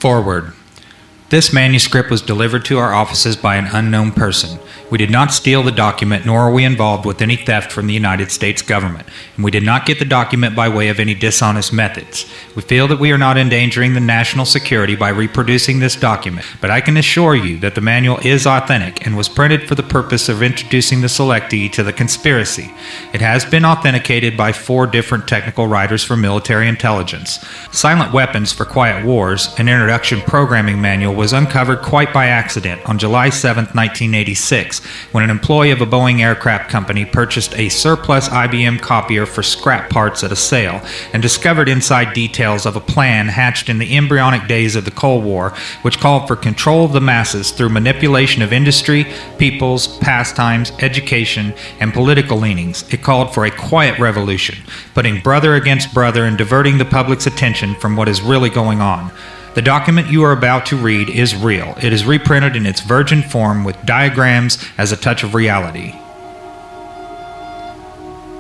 Forward. This manuscript was delivered to our offices by an unknown person. We did not steal the document, nor are we involved with any theft from the United States government, and we did not get the document by way of any dishonest methods. We feel that we are not endangering the national security by reproducing this document, but I can assure you that the manual is authentic and was printed for the purpose of introducing the selectee to the conspiracy. It has been authenticated by 4 different technical writers for military intelligence. Silent Weapons for Quiet Wars, an introduction programming manual, was uncovered quite by accident on July 7, 1986, when an employee of a Boeing aircraft company purchased a surplus IBM copier for scrap parts at a sale and discovered inside details of a plan hatched in the embryonic days of the Cold War, which called for control of the masses through manipulation of industry, peoples, pastimes, education, and political leanings. It called for a quiet revolution, putting brother against brother and diverting the public's attention from what is really going on. The document you are about to read is real. It is reprinted in its virgin form with diagrams as a touch of reality.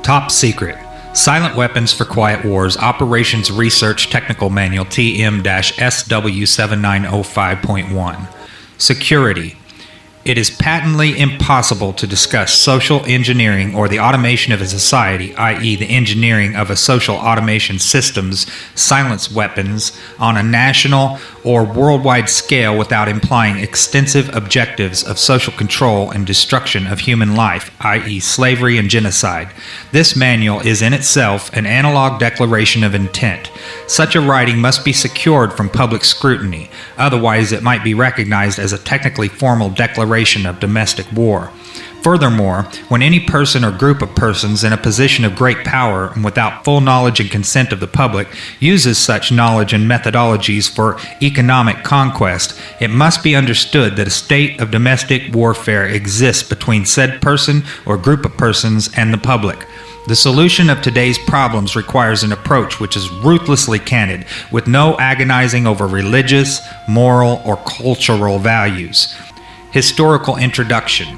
Top Secret. Silent Weapons for Quiet Wars Operations Research Technical Manual TM-SW7905.1. Security. It is patently impossible to discuss social engineering or the automation of a society, i.e. the engineering of a social automation system's silence weapons, on a national or worldwide scale without implying extensive objectives of social control and destruction of human life, i.e. slavery and genocide. This manual is in itself an analog declaration of intent. Such a writing must be secured from public scrutiny, otherwise it might be recognized as a technically formal declaration of domestic war. Furthermore, when any person or group of persons in a position of great power and without full knowledge and consent of the public uses such knowledge and methodologies for economic conquest, it must be understood that a state of domestic warfare exists between said person or group of persons and the public. The solution of today's problems requires an approach which is ruthlessly candid, with no agonizing over religious, moral, or cultural values. Historical introduction.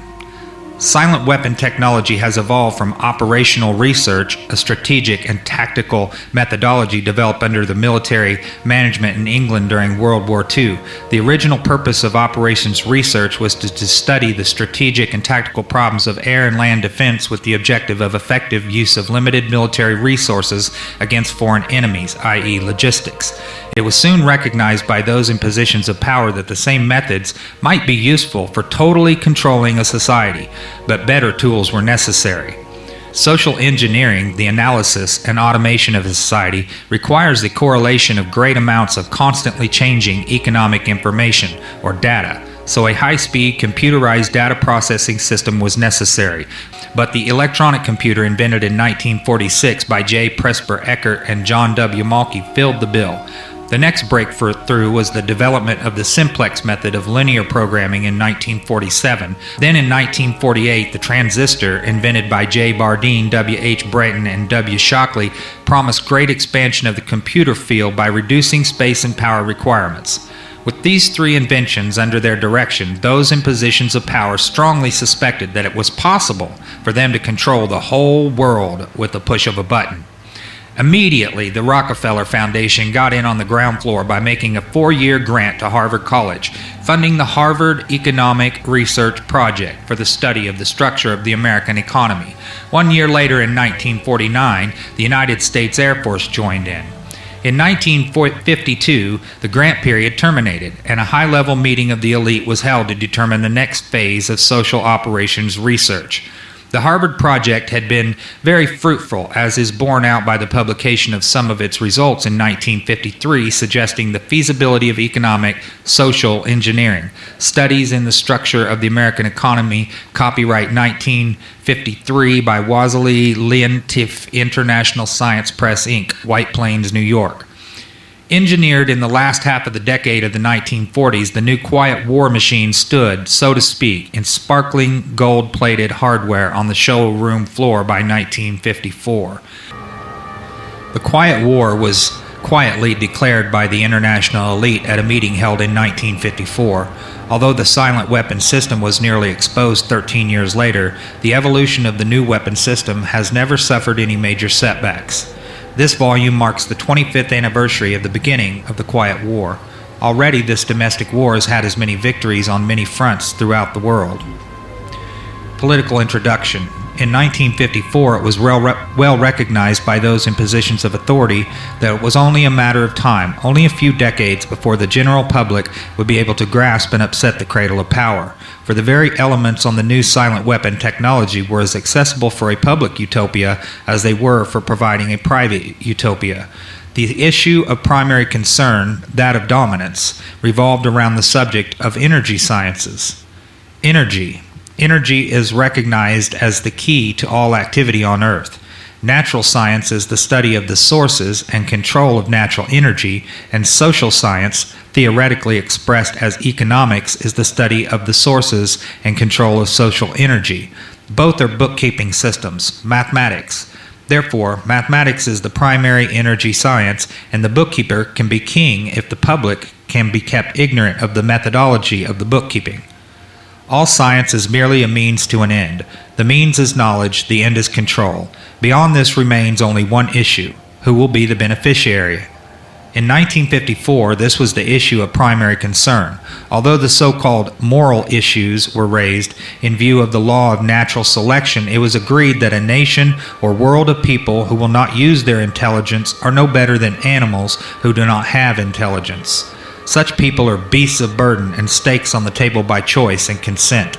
Silent weapon technology has evolved from operational research, a strategic and tactical methodology developed under the military management in England during World War II. The original purpose of operations research was to study the strategic and tactical problems of air and land defense with the objective of effective use of limited military resources against foreign enemies, i.e. logistics. It was soon recognized by those in positions of power that the same methods might be useful for totally controlling a society, but better tools were necessary. Social engineering, the analysis and automation of a society, requires the correlation of great amounts of constantly changing economic information, or data, so a high-speed computerized data processing system was necessary. But the electronic computer invented in 1946 by J. Presper Eckert and John W. Malky filled the bill. The next breakthrough was the development of the simplex method of linear programming in 1947. Then in 1948, the transistor, invented by J. Bardeen, W. H. Brayton, and W. Shockley, promised great expansion of the computer field by reducing space and power requirements. With these 3 inventions under their direction, those in positions of power strongly suspected that it was possible for them to control the whole world with the push of a button. Immediately, the Rockefeller Foundation got in on the ground floor by making a 4-year grant to Harvard College, funding the Harvard Economic Research Project for the study of the structure of the American economy. 1 year later, in 1949, the United States Air Force joined in. In 1952, the grant period terminated, and a high-level meeting of the elite was held to determine the next phase of social operations research. The Harvard Project had been very fruitful, as is borne out by the publication of some of its results in 1953, suggesting the feasibility of economic social engineering. Studies in the Structure of the American Economy, copyright 1953 by Wassily Leontief, International Science Press, Inc., White Plains, New York. Engineered in the last half of the decade of the 1940s, the new quiet war machine stood, so to speak, in sparkling gold-plated hardware on the showroom floor by 1954. The quiet war was quietly declared by the international elite at a meeting held in 1954. Although the silent weapon system was nearly exposed 13 years later, the evolution of the new weapon system has never suffered any major setbacks. This volume marks the 25th anniversary of the beginning of the Quiet War. Already this domestic war has had as many victories on many fronts throughout the world. Political introduction. In 1954, it was well recognized by those in positions of authority that it was only a matter of time, only a few decades, before the general public would be able to grasp and upset the cradle of power. For the very elements on the new silent weapon technology were as accessible for a public utopia as they were for providing a private utopia. The issue of primary concern, that of dominance, revolved around the subject of energy sciences. Energy. Energy is recognized as the key to all activity on Earth. Natural science is the study of the sources and control of natural energy, and social science, theoretically expressed as economics, is the study of the sources and control of social energy. Both are bookkeeping systems, mathematics. Therefore, mathematics is the primary energy science, and the bookkeeper can be king if the public can be kept ignorant of the methodology of the bookkeeping. All science is merely a means to an end. The means is knowledge, the end is control. Beyond this remains only one issue: who will be the beneficiary? In 1954, this was the issue of primary concern. Although the so-called moral issues were raised in view of the law of natural selection, it was agreed that a nation or world of people who will not use their intelligence are no better than animals who do not have intelligence. Such people are beasts of burden and stakes on the table by choice and consent.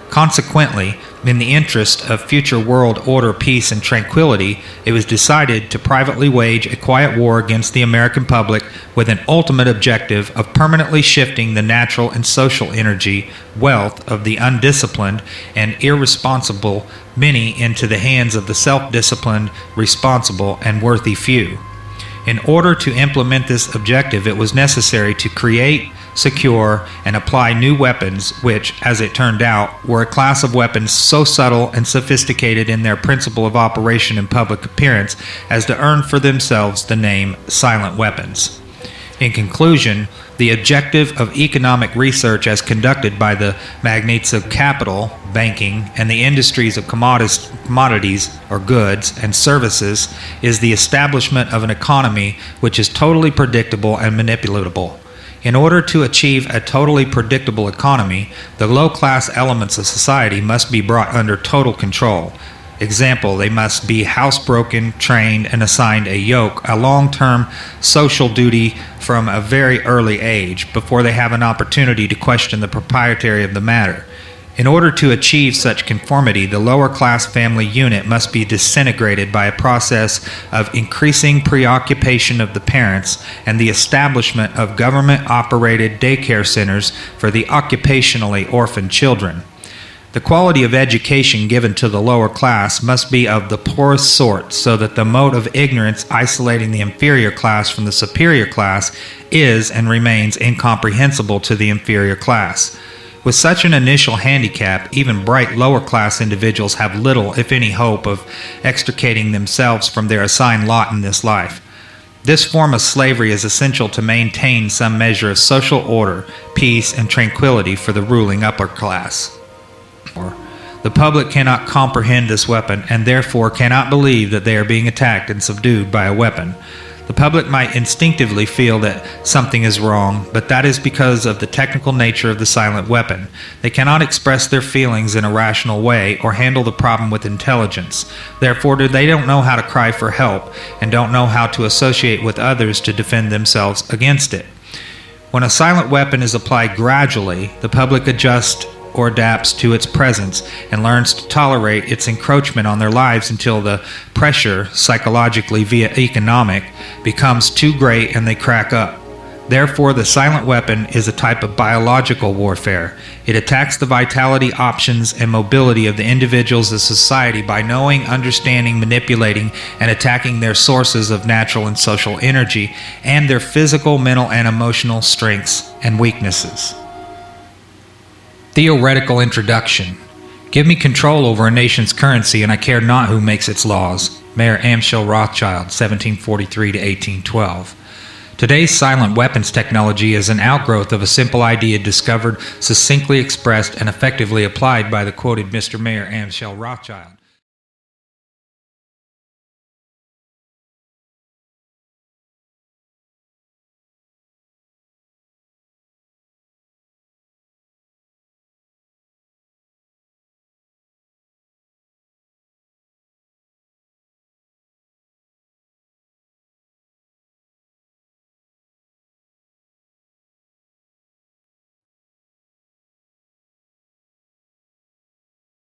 Consequently, in the interest of future world order, peace, and tranquility, it was decided to privately wage a quiet war against the American public with an ultimate objective of permanently shifting the natural and social energy, wealth of the undisciplined and irresponsible many into the hands of the self-disciplined, responsible, and worthy few. In order to implement this objective, it was necessary to create, secure, and apply new weapons which, as it turned out, were a class of weapons so subtle and sophisticated in their principle of operation and public appearance as to earn for themselves the name silent weapons. In conclusion, the objective of economic research as conducted by the magnates of capital, banking, and the industries of commodities or goods and services is the establishment of an economy which is totally predictable and manipulatable. In order to achieve a totally predictable economy, the low-class elements of society must be brought under total control. Example, they must be housebroken, trained, and assigned a yoke, a long-term social duty from a very early age, before they have an opportunity to question the propriety of the matter. In order to achieve such conformity, the lower-class family unit must be disintegrated by a process of increasing preoccupation of the parents and the establishment of government-operated daycare centers for the occupationally orphaned children. The quality of education given to the lower class must be of the poorest sort, so that the mode of ignorance isolating the inferior class from the superior class is and remains incomprehensible to the inferior class. With such an initial handicap, even bright lower-class individuals have little, if any, hope of extricating themselves from their assigned lot in this life. This form of slavery is essential to maintain some measure of social order, peace, and tranquility for the ruling upper class. The public cannot comprehend this weapon, and therefore cannot believe that they are being attacked and subdued by a weapon. The public might instinctively feel that something is wrong, but that is because of the technical nature of the silent weapon. They cannot express their feelings in a rational way or handle the problem with intelligence. Therefore, they don't know how to cry for help and don't know how to associate with others to defend themselves against it. When a silent weapon is applied gradually, the public adjusts or adapts to its presence and learns to tolerate its encroachment on their lives until the pressure, psychologically via economic, becomes too great and they crack up. Therefore, the silent weapon is a type of biological warfare. It attacks the vitality, options, and mobility of the individuals of society by knowing, understanding, manipulating, and attacking their sources of natural and social energy and their physical, mental, and emotional strengths and weaknesses. Theoretical introduction. Give me control over a nation's currency, and I care not who makes its laws. Mayor Amschel Rothschild, 1743 to 1812. Today's silent weapons technology is an outgrowth of a simple idea discovered, succinctly expressed, and effectively applied by the quoted Mr. Mayor Amschel Rothschild.